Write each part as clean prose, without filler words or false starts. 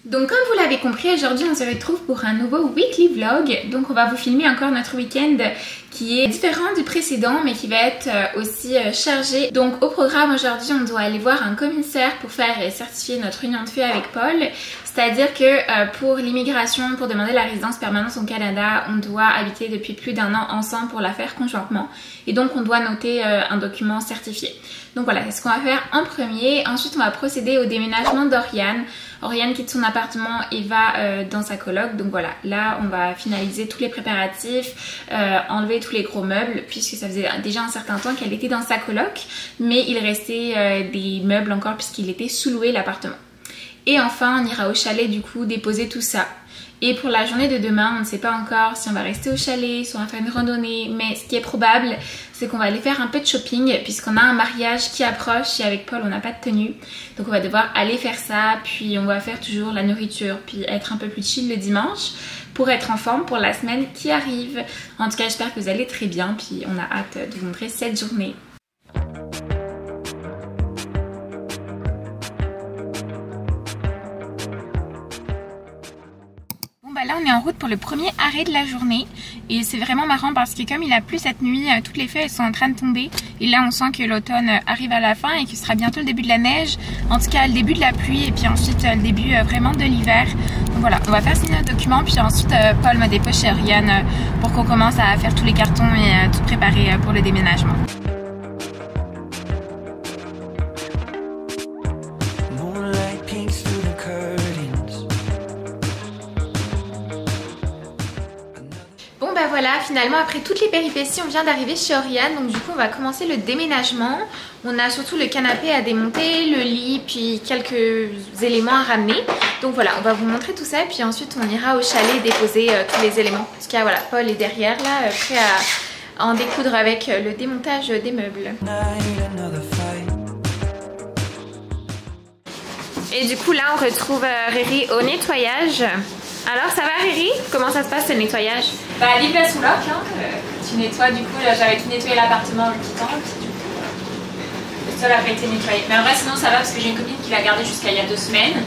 Donc comme vous l'avez compris, aujourd'hui on se retrouve pour un nouveau weekly vlog. Donc on va vous filmer encore notre week-end qui est différent du précédent mais qui va être aussi chargé. Donc au programme aujourd'hui on doit aller voir un commissaire pour faire certifier notre union de fait avec Paul. C'est-à-dire que pour l'immigration, pour demander la résidence permanente au Canada, on doit habiter depuis plus d'1 an ensemble pour la faire conjointement. Et donc on doit noter un document certifié. Donc voilà, c'est ce qu'on va faire en premier. Ensuite on va procéder au déménagement d'Oriane. Oriane quitte son appartement et va dans sa coloc. Donc voilà, là on va finaliser tous les préparatifs, enlever tous les gros meubles puisque ça faisait déjà un certain temps qu'elle était dans sa coloc. Mais il restait des meubles encore puisqu'il était sous-loué l'appartement. Et enfin on ira au chalet du coup déposer tout ça. Et pour la journée de demain, on ne sait pas encore si on va rester au chalet, si on va faire une randonnée, mais ce qui est probable, c'est qu'on va aller faire un peu de shopping puisqu'on a un mariage qui approche et avec Paul on n'a pas de tenue. Donc on va devoir aller faire ça, puis on va faire toujours la nourriture, puis être un peu plus chill le dimanche pour être en forme pour la semaine qui arrive. En tout cas j'espère que vous allez très bien, puis on a hâte de vous montrer cette journée. Là on est en route pour le premier arrêt de la journée et c'est vraiment marrant parce que comme il a plu cette nuit, toutes les feuilles elles sont en train de tomber et là on sent que l'automne arrive à la fin et que ce sera bientôt le début de la neige, en tout cas le début de la pluie et puis ensuite le début vraiment de l'hiver. Donc voilà, on va faire signer notre document puis ensuite Paul me dépêche chez Oriane pour qu'on commence à faire tous les cartons et tout préparer pour le déménagement. Voilà, finalement après toutes les péripéties on vient d'arriver chez Oriane, donc du coup on va commencer le déménagement. On a surtout le canapé à démonter, le lit, puis quelques éléments à ramener. Donc voilà, on va vous montrer tout ça et puis ensuite on ira au chalet déposer tous les éléments. En tout cas voilà, Paul est derrière là, prêt à en découdre avec le démontage des meubles. Et du coup là on retrouve Riri au nettoyage. Alors ça va Riri? Comment ça se passe le nettoyage? Bah livre sous loc, hein, tu nettoies du coup, j'avais tout nettoyé l'appartement en le quittant, puis du coup le sol a pas été nettoyé. Mais en vrai sinon ça va parce que j'ai une copine qui l'a gardé jusqu'à il y a 2 semaines.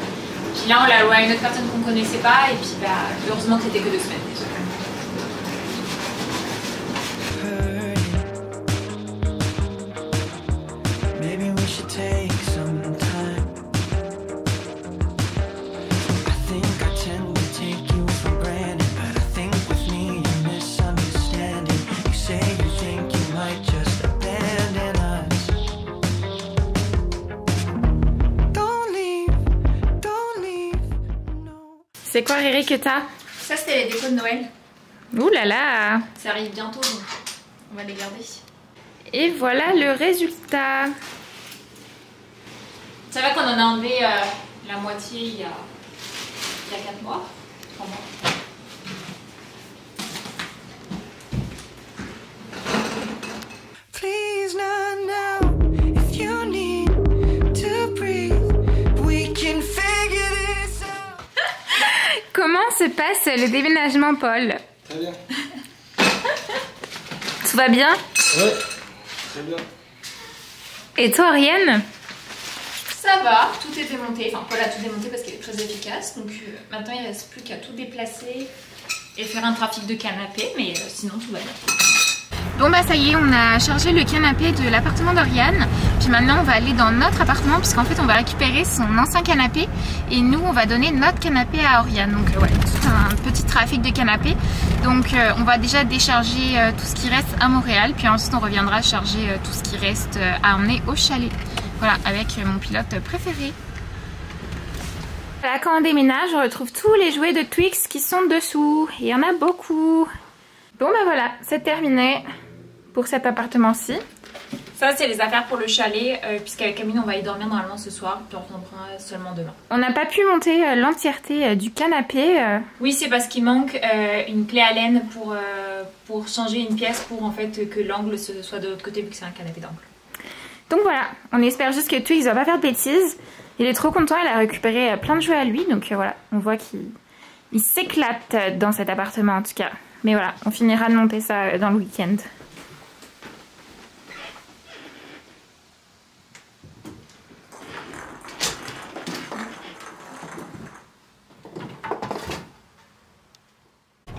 Puis là on l'a loué à une autre personne qu'on connaissait pas et puis bah heureusement que c'était que 2 semaines. C'est quoi Riri que t'as? Ça c'était les décos de Noël. Ouh là là! Ça arrive bientôt donc on va les garder. Et voilà le résultat. Ça va qu'on en a enlevé la moitié il y a 4 mois. 3 mois. Please not now if you need to breathe. We can figure this out. Comment se passe le déménagement, Paul? Très bien. Tout va bien? Ouais, très bien. Et toi, Oriane? Ça va, tout est démonté. Enfin, Paul a tout démonté parce qu'il est très efficace. Donc maintenant, il ne reste plus qu'à tout déplacer et faire un trafic de canapé. Mais sinon, tout va bien. Bon bah ça y est, on a chargé le canapé de l'appartement d'Oriane. Puis maintenant on va aller dans notre appartement puisqu'en fait on va récupérer son ancien canapé et nous on va donner notre canapé à Oriane. Donc ouais, tout un petit trafic de canapé. Donc on va déjà décharger tout ce qui reste à Montréal. Puis ensuite on reviendra charger tout ce qui reste à emmener au chalet. Voilà, avec mon pilote préféré. Voilà, quand on déménage, on retrouve tous les jouets de Twix qui sont dessous. Il y en a beaucoup. Bon bah voilà, c'est terminé pour cet appartement-ci. Ça, c'est les affaires pour le chalet, puisqu'avec Camille, on va y dormir normalement ce soir, puis on reprendra seulement demain. On n'a pas pu monter l'entièreté du canapé. Oui, c'est parce qu'il manque une clé Allen pour changer une pièce, pour en fait que l'angle soit de l'autre côté, vu que c'est un canapé d'angle. Donc voilà, on espère juste que Twix va pas faire de bêtises. Il est trop content, il a récupéré plein de jouets à lui, donc voilà, on voit qu'il s'éclate dans cet appartement en tout cas. Mais voilà, on finira de monter ça dans le week-end.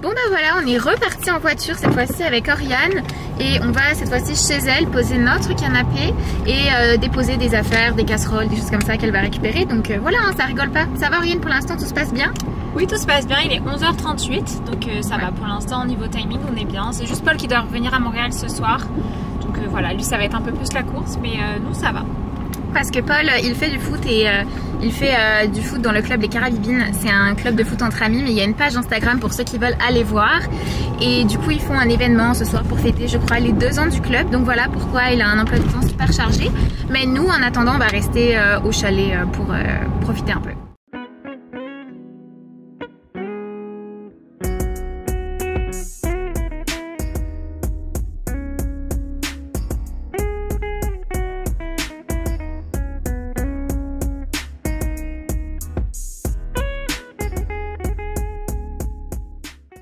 Bon bah voilà, on est reparti en voiture cette fois-ci avec Oriane et on va cette fois-ci chez elle poser notre canapé et déposer des affaires, des casseroles, des choses comme ça qu'elle va récupérer. Donc voilà, hein, ça rigole pas. Ça va Oriane, pour l'instant tout se passe bien? Oui, tout se passe bien, il est 11h38, donc ça va pour l'instant au niveau timing, on est bien. C'est juste Paul qui doit revenir à Montréal ce soir, donc voilà, lui ça va être un peu plus la course, mais nous ça va. Parce que Paul, il fait du foot et il fait du foot dans le club Les Carabibines. C'est un club de foot entre amis, mais il y a une page Instagram pour ceux qui veulent aller voir. Et du coup, ils font un événement ce soir pour fêter, je crois, les 2 ans du club. Donc voilà pourquoi il a un emploi du temps super chargé. Mais nous, en attendant, on va rester au chalet pour profiter un peu.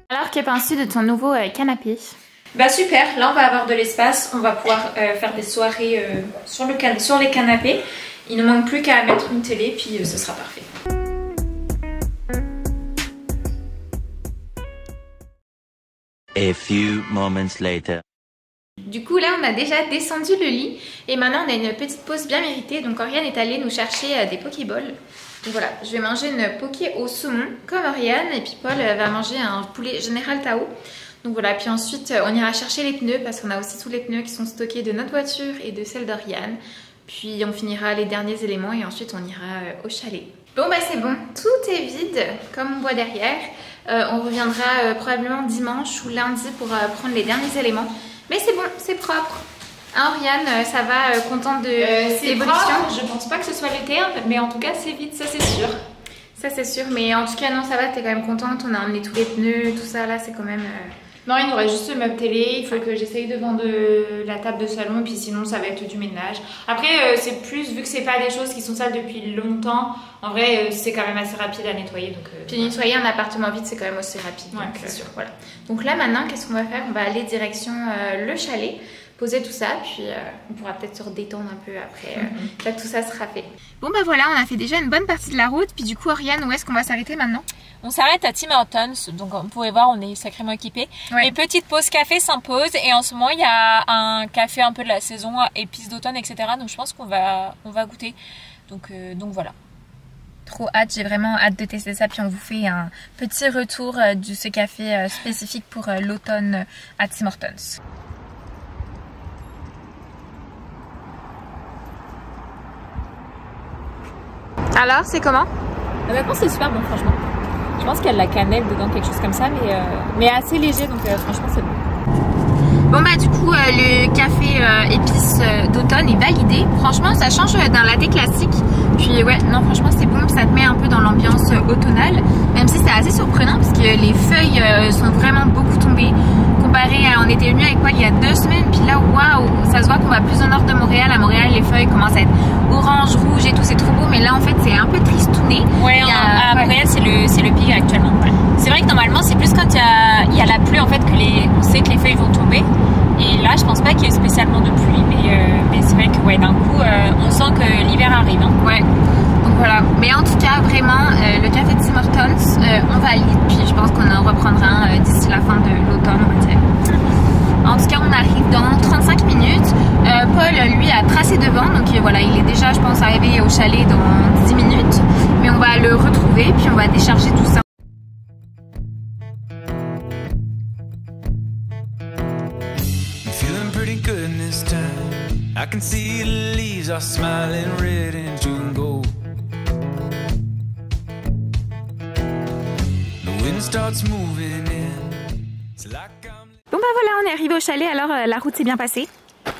Alors, que penses-tu de ton nouveau canapé? Bah super, là on va avoir de l'espace, on va pouvoir faire des soirées sur les canapés. Il ne manque plus qu'à mettre une télé, puis ce sera parfait. A few moments later. Du coup là on a déjà descendu le lit et maintenant on a une petite pause bien méritée. Donc Oriane est allée nous chercher des pokéballs. Donc voilà, je vais manger une poké au saumon comme Oriane et puis Paul va manger un poulet Général Tao. Donc voilà, puis ensuite on ira chercher les pneus parce qu'on a aussi tous les pneus qui sont stockés de notre voiture et de celle d'Oriane. Puis on finira les derniers éléments et ensuite on ira au chalet. Bon bah c'est bon, tout est vide comme on voit derrière. On reviendra probablement dimanche ou lundi pour prendre les derniers éléments. Mais c'est bon, c'est propre. Hein, Oriane, ça va, contente de l'évolution? Je pense pas que ce soit le terme, mais en tout cas c'est vide, ça c'est sûr. Ça c'est sûr, mais en tout cas non, ça va, t'es quand même contente. On a emmené tous les pneus, tout ça là, c'est quand même... Non, il nous reste juste le meuble télé, il faut que j'essaye de vendre la table de salon, puis sinon ça va être du ménage. Après, c'est plus, vu que c'est pas des choses qui sont sales depuis longtemps, en vrai c'est quand même assez rapide à nettoyer. Donc, puis nettoyer un appartement vide c'est quand même aussi rapide. Ouais, donc, c'est sûr. Voilà. Donc là maintenant, qu'est-ce qu'on va faire? On va aller direction le chalet, poser tout ça, puis on pourra peut-être se redétendre un peu après, là tout ça sera fait. Bon bah voilà, on a fait déjà une bonne partie de la route, puis du coup Oriane, où est-ce qu'on va s'arrêter maintenant? On s'arrête à Tim Hortons, donc vous pouvez voir, on est sacrément équipés. Ouais. Les petites pauses café s'imposent et en ce moment il y a un café un peu de la saison, épices d'automne, etc. Donc je pense qu'on va goûter. Donc voilà. Trop hâte, j'ai vraiment hâte de tester ça, puis on vous fait un petit retour de ce café spécifique pour l'automne à Tim Hortons. Alors, c'est comment? Honnêtement c'est super bon franchement. Je pense qu'il y a de la cannelle dedans, quelque chose comme ça, mais assez léger, donc franchement c'est bon. Bon bah du coup le café épices d'automne est validé. Franchement ça change d'un latte classique. Puis ouais, non franchement c'est bon, ça te met un peu dans l'ambiance automnale. Même si c'est assez surprenant parce que les feuilles sont vraiment beaucoup tombées. Comparé à, on était venu avec Paul il y a 2 semaines, puis là waouh, ça se voit qu'on va plus au nord de Montréal. À Montréal les feuilles commencent à être orange, rouge et tout, c'est trop beau. Mais là en fait c'est un peu tristouné. Ouais, à Montréal c'est le pic actuellement. Ouais. C'est vrai que normalement c'est plus quand il y a la pluie en fait que on sait que les feuilles vont tomber. Et là je pense pas qu'il y ait spécialement de pluie, mais c'est vrai que ouais, d'un coup on sent que l'hiver arrive. Hein. Ouais. Donc voilà, mais en tout cas vraiment le café de Tim Hortons on valide, puis je pense qu'on en reprendra un d'ici la fin de l'automne on va dire. En tout cas on arrive dans 35 minutes, Paul lui a tracé devant, donc voilà il est déjà je pense arrivé au chalet dans 10 minutes, mais on va le retrouver puis on va décharger tout ça. Feeling pretty good in this time. I can see the leaves are smiling red and June gold. The wind starts moving in. It's like I'm... Bon bah voilà, on est arrivé au chalet, alors la route s'est bien passée?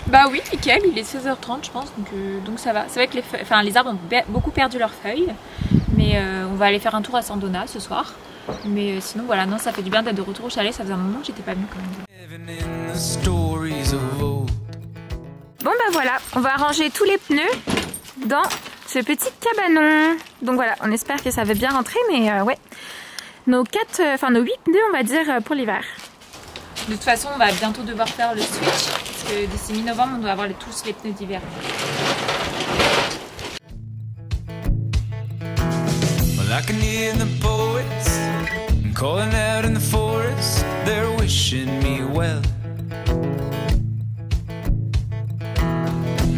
Bah oui, nickel, il est 16h30 je pense, donc ça va. C'est vrai que les arbres ont beaucoup perdu leurs feuilles, mais on va aller faire un tour à Sandona ce soir. Mais sinon voilà, non, ça fait du bien d'être de retour au chalet, ça faisait un moment que j'étais pas venue quand même. Bon bah voilà, on va ranger tous les pneus dans ce petit cabanon. Donc voilà, on espère que ça va bien rentrer, mais ouais. Nos 8 pneus on va dire pour l'hiver. De toute façon on va bientôt devoir faire le switch, parce que d'ici mi-novembre on doit avoir tous les pneus d'hiver. Well, I can hear the poets calling out in the forest, they're wishing me well.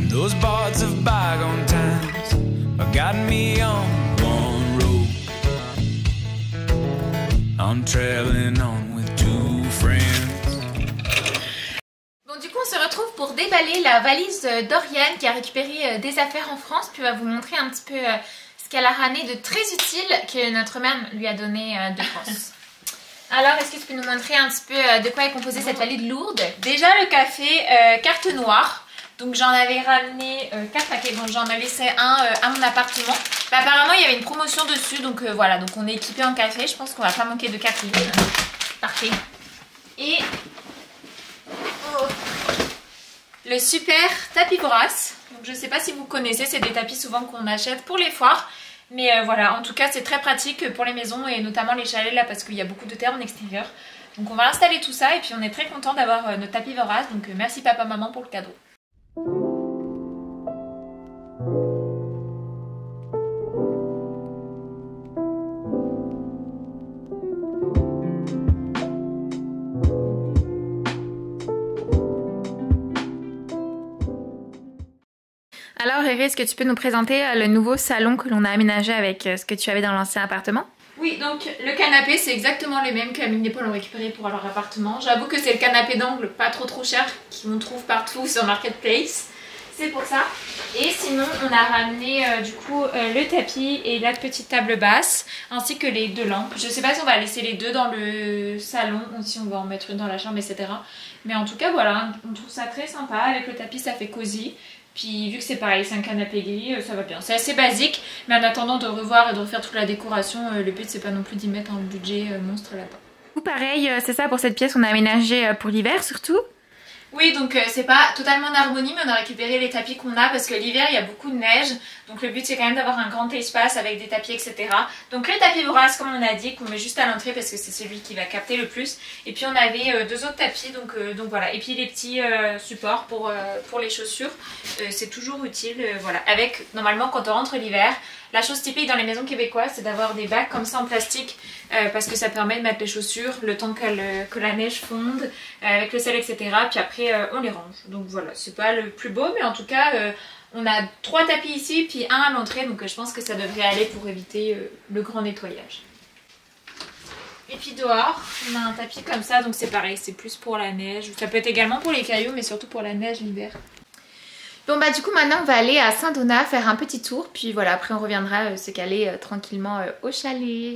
Those bards of bygone times have gotten me on one road. I'm traveling on with two friends. Bon, du coup on se retrouve pour déballer la valise d'Oriane qui a récupéré des affaires en France, puis on va vous montrer un petit peu ce qu'elle a ramené de très utile que notre mère lui a donné de France. Alors, est-ce que tu peux nous montrer un petit peu de quoi est composée cette valise lourde? Déjà le café carte noire. Donc j'en avais ramené 4 paquets, donc j'en ai laissé un à mon appartement. Bah, apparemment il y avait une promotion dessus, donc voilà, donc on est équipé en café, je pense qu'on va pas manquer de café. Parfait. Et le super tapis Vorace. Donc je sais pas si vous connaissez, c'est des tapis souvent qu'on achète pour les foires. Mais voilà, en tout cas c'est très pratique pour les maisons et notamment les chalets là parce qu'il y a beaucoup de terre en extérieur. Donc on va installer tout ça et puis on est très content d'avoir notre tapis Vorace. Donc merci papa maman pour le cadeau. Alors Riri, est-ce que tu peux nous présenter le nouveau salon que l'on a aménagé avec ce que tu avais dans l'ancien appartement? Oui, donc le canapé c'est exactement les mêmes qu'Amine et Paul ont récupéré pour leur appartement. J'avoue que c'est le canapé d'angle pas trop cher qu'on trouve partout sur Marketplace. C'est pour ça. Et sinon on a ramené du coup le tapis et la petite table basse ainsi que les 2 lampes. Je sais pas si on va laisser les 2 dans le salon ou si on va en mettre une dans la chambre, etc. Mais en tout cas voilà, on trouve ça très sympa. Avec le tapis ça fait cosy. Puis vu que c'est pareil, c'est un canapé gris, ça va bien. C'est assez basique, mais en attendant de revoir et de refaire toute la décoration, le but c'est pas non plus d'y mettre un budget monstre là-bas. Ou pareil, c'est ça pour cette pièce, on a aménagé pour l'hiver surtout. Oui, donc c'est pas totalement en harmonie, mais on a récupéré les tapis qu'on a parce que l'hiver il y a beaucoup de neige. Donc le but c'est quand même d'avoir un grand espace avec des tapis, etc. Donc le tapis Vorace, comme on a dit, qu'on met juste à l'entrée parce que c'est celui qui va capter le plus. Et puis on avait 2 autres tapis, donc voilà. Et puis les petits supports pour les chaussures, c'est toujours utile. Voilà. Avec, normalement, quand on rentre l'hiver, la chose typique dans les maisons québécoises, c'est d'avoir des bacs comme ça en plastique parce que ça permet de mettre les chaussures le temps que la neige fonde avec le sel, etc. Puis après, on les range. Donc voilà, c'est pas le plus beau, mais en tout cas, on a 3 tapis ici, puis un à l'entrée. Donc je pense que ça devrait aller pour éviter le grand nettoyage. Et puis dehors, on a un tapis comme ça, donc c'est pareil, c'est plus pour la neige. Ça peut être également pour les cailloux, mais surtout pour la neige l'hiver. Bon bah du coup maintenant on va aller à Saint-Donat faire un petit tour, puis voilà, après on reviendra se caler tranquillement au chalet.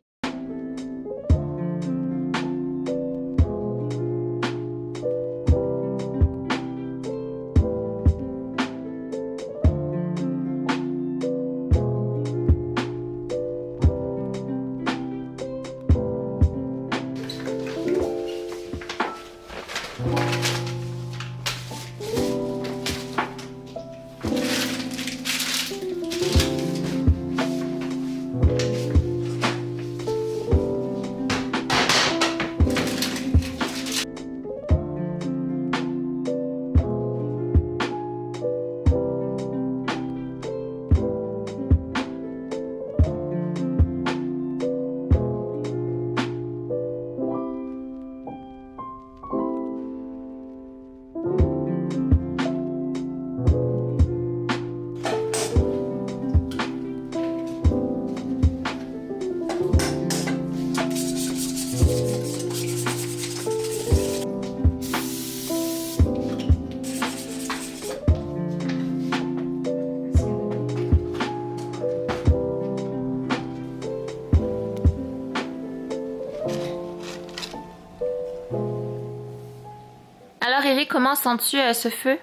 Alors Eric, comment sens-tu ce feu?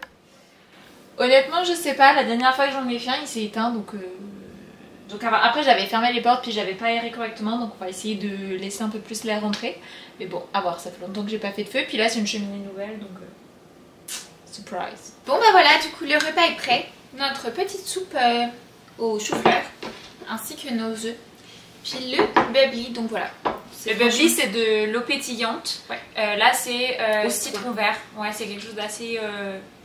Honnêtement, je sais pas, la dernière fois que j'en ai fait un, il s'est éteint donc après j'avais fermé les portes puis j'avais pas aéré correctement, donc on va essayer de laisser un peu plus l'air rentrer. Mais bon, à voir, ça fait longtemps que j'ai pas fait de feu. Puis là c'est une cheminée nouvelle donc surprise. Bon bah voilà, du coup le repas est prêt. Notre petite soupe au chou-fleur ainsi que nos œufs. Puis le bubbly, donc voilà. Le bubbly c'est de l'eau pétillante. Ouais. Là c'est au citron vert. Ouais, c'est quelque chose d'assez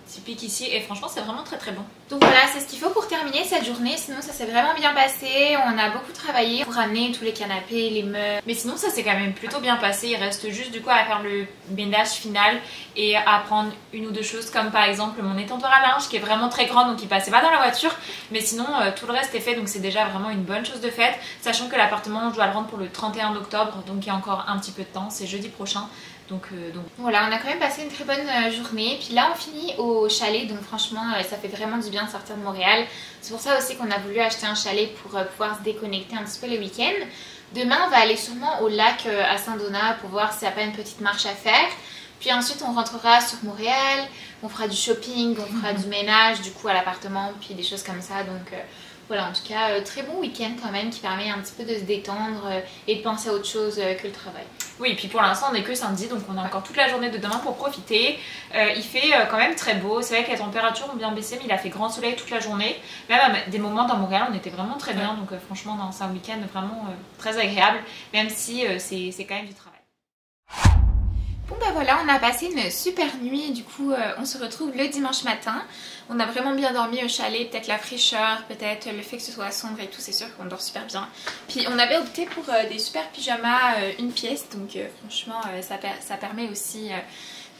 typique ici et franchement c'est vraiment très bon. Donc voilà, c'est ce qu'il faut pour terminer cette journée. Sinon ça s'est vraiment bien passé. On a beaucoup travaillé pour ramener tous les canapés, les meubles. Mais sinon ça s'est quand même plutôt bien passé. Il reste juste du coup à faire le ménage final et à prendre une ou deux choses comme par exemple mon étendoir à linge qui est vraiment très grand donc il passait pas dans la voiture. Mais sinon tout le reste est fait donc c'est déjà vraiment une bonne chose de faite. Sachant que l'appartement je dois le rendre pour le 31 octobre donc il y a encore un petit peu de temps. C'est jeudi prochain. Donc voilà, on a quand même passé une très bonne journée. Puis là on finit au chalet, donc franchement ça fait vraiment du bien de sortir de Montréal. C'est pour ça aussi qu'on a voulu acheter un chalet pour pouvoir se déconnecter un petit peu le week-end. Demain on va aller sûrement au lac à Saint-Donat pour voir s'il n'y a pas une petite marche à faire. Puis ensuite on rentrera sur Montréal, on fera du shopping, on fera du ménage du coup à l'appartement, puis des choses comme ça. Donc voilà, en tout cas très bon week-end quand même qui permet un petit peu de se détendre et de penser à autre chose que le travail. Oui, et puis pour l'instant on n'est que samedi donc on a encore toute la journée de demain pour profiter. Il fait quand même très beau, c'est vrai que les températures ont bien baissé mais il a fait grand soleil toute la journée. Même à des moments dans Montréal on était vraiment très bien donc franchement c'est un week-end vraiment très agréable même si c'est quand même du travail. Bon bah voilà, on a passé une super nuit, du coup on se retrouve le dimanche matin. On a vraiment bien dormi au chalet, peut-être la fraîcheur, peut-être le fait que ce soit sombre et tout, c'est sûr qu'on dort super bien. Puis on avait opté pour des super pyjamas, une pièce, donc franchement ça permet aussi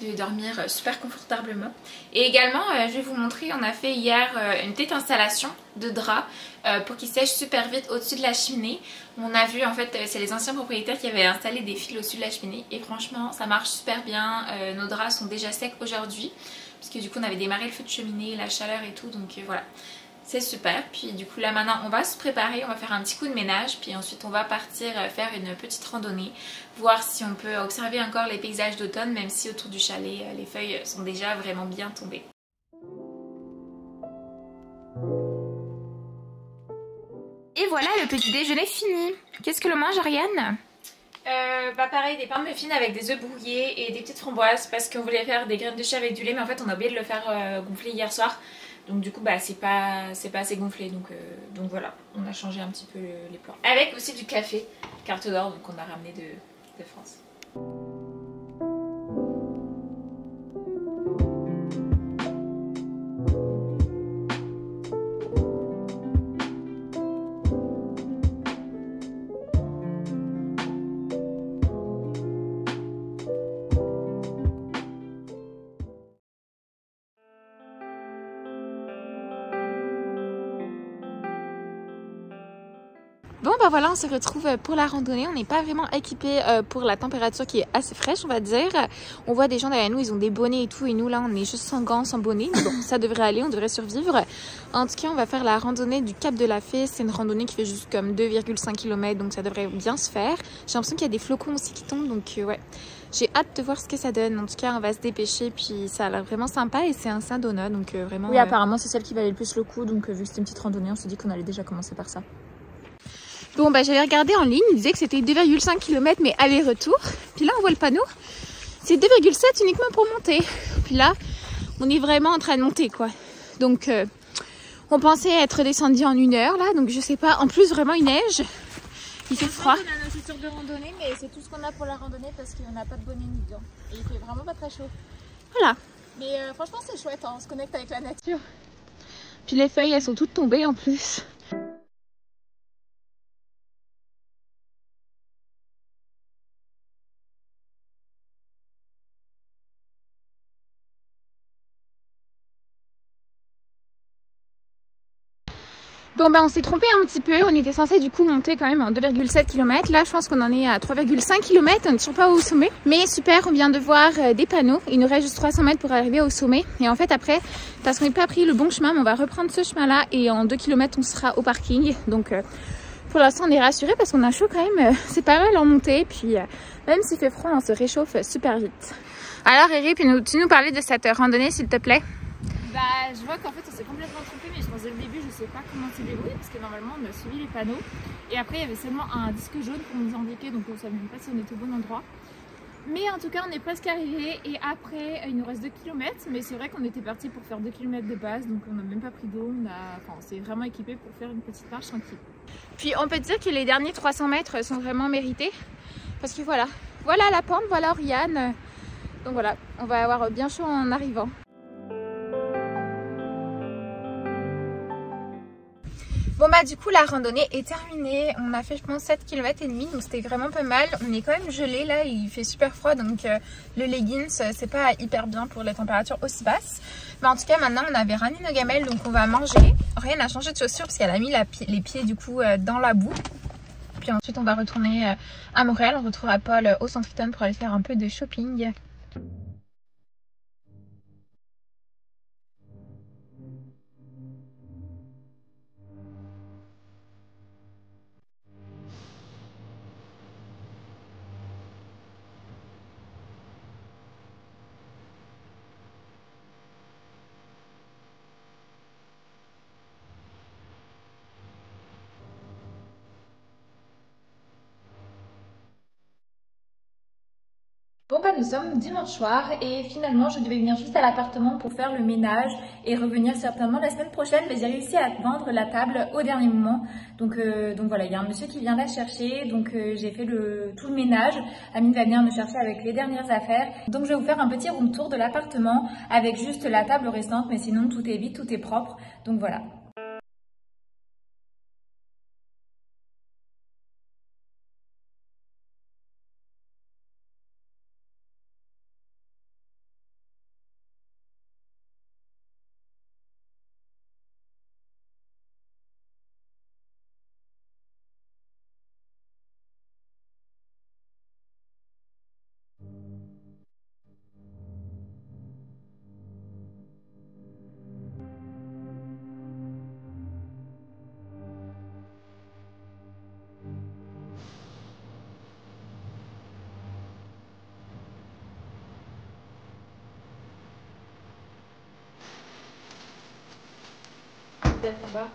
de dormir super confortablement. Et également je vais vous montrer, on a fait hier une petite installation de draps pour qu'ils sèchent super vite au-dessus de la cheminée. On a vu en fait c'est les anciens propriétaires qui avaient installé des fils au-dessus de la cheminée et franchement ça marche super bien. Nos draps sont déjà secs aujourd'hui parce que du coup on avait démarré le feu de cheminée, la chaleur et tout, donc voilà. C'est super. Puis du coup là maintenant on va se préparer, on va faire un petit coup de ménage, puis ensuite on va partir faire une petite randonnée, voir si on peut observer encore les paysages d'automne, même si autour du chalet les feuilles sont déjà vraiment bien tombées. Et voilà, le petit déjeuner fini. Qu'est-ce que l'on mange, Ariane? Bah pareil, des pains de muffins avec des œufs brouillés et des petites framboises parce qu'on voulait faire des graines de chia avec du lait mais en fait on a oublié de le faire gonfler hier soir. Donc du coup bah c'est pas assez gonflé donc voilà, on a changé un petit peu les plans. Avec aussi du café carte d'or donc on a ramené de France. Bon bah voilà, on se retrouve pour la randonnée. On n'est pas vraiment équipé pour la température qui est assez fraîche on va dire. On voit des gens derrière nous, ils ont des bonnets et tout, et nous là on est juste sans gants, sans bonnet. Mais bon, ça devrait aller, on devrait survivre. En tout cas on va faire la randonnée du Cap de la Fée. C'est une randonnée qui fait juste comme 2,5 km, donc ça devrait bien se faire. J'ai l'impression qu'il y a des flocons aussi qui tombent, donc ouais. J'ai hâte de voir ce que ça donne. En tout cas on va se dépêcher, puis ça a l'air vraiment sympa et c'est un Saint-Donat, donc vraiment... Oui apparemment c'est celle qui valait le plus le coup, donc vu que c'était une petite randonnée on s'est dit qu'on allait déjà commencer par ça. Bon bah j'avais regardé en ligne, il disait que c'était 2,5 km mais aller-retour. Puis là on voit le panneau, c'est 2,7 uniquement pour monter. Puis là on est vraiment en train de monter quoi. Donc on pensait être descendu en 1 heure là, donc je sais pas. En plus vraiment il neige, il fait froid. On a nos chaussures de randonnée mais c'est tout ce qu'on a pour la randonnée parce qu'on n'a pas de bonnet ni de gants. Et il fait vraiment pas très chaud. Voilà. Mais franchement c'est chouette, hein, on se connecte avec la nature. Puis les feuilles elles sont toutes tombées en plus. Bon bah on s'est trompé un petit peu, on était censé du coup monter quand même en 2,7 km. Là je pense qu'on en est à 3,5 km, on n'est toujours pas au sommet. Mais super, on vient de voir des panneaux, il nous reste juste 300 mètres pour arriver au sommet. Et en fait après, parce qu'on n'a pas pris le bon chemin, on va reprendre ce chemin là et en 2 km on sera au parking. Donc pour l'instant on est rassurés parce qu'on a chaud quand même, c'est pas mal en montée. Puis même s'il fait froid on se réchauffe super vite. Alors Eric, tu nous parlais de cette randonnée s'il te plaît? Bah, je vois qu'en fait on s'est complètement trompé, mais je pense dès le début je sais pas comment se débrouiller parce que normalement on a suivi les panneaux et après il y avait seulement un disque jaune pour nous indiquer, donc on savait même pas si on était au bon endroit. Mais en tout cas on est presque arrivé et après il nous reste 2 km, mais c'est vrai qu'on était parti pour faire 2 km de base, donc on n'a même pas pris d'eau, on s'est vraiment équipé pour faire une petite marche tranquille. Puis on peut dire que les derniers 300 mètres sont vraiment mérités parce que voilà la pente, voilà Oriane. Donc voilà, on va avoir bien chaud en arrivant. Bon bah du coup la randonnée est terminée, on a fait je pense 7 km et demi, donc c'était vraiment pas mal. On est quand même gelé là, il fait super froid, donc le leggings c'est pas hyper bien pour les températures aussi basses. Mais en tout cas maintenant on avait ramené nos gamelles, donc on va manger. Rien n'a changé de chaussures parce qu'elle a mis les pieds du coup dans la boue. Puis ensuite on va retourner à Montréal, on retrouvera Paul au Centre-Eaton pour aller faire un peu de shopping. Bon bah nous sommes dimanche soir et finalement je devais venir juste à l'appartement pour faire le ménage et revenir certainement la semaine prochaine, mais j'ai réussi à vendre la table au dernier moment. Donc voilà, il y a un monsieur qui vient la chercher, donc j'ai fait tout le ménage. Amine va venir me chercher avec les dernières affaires. Donc je vais vous faire un petit room tour de l'appartement avec juste la table restante, mais sinon tout est vide, tout est propre. Donc voilà. En bas.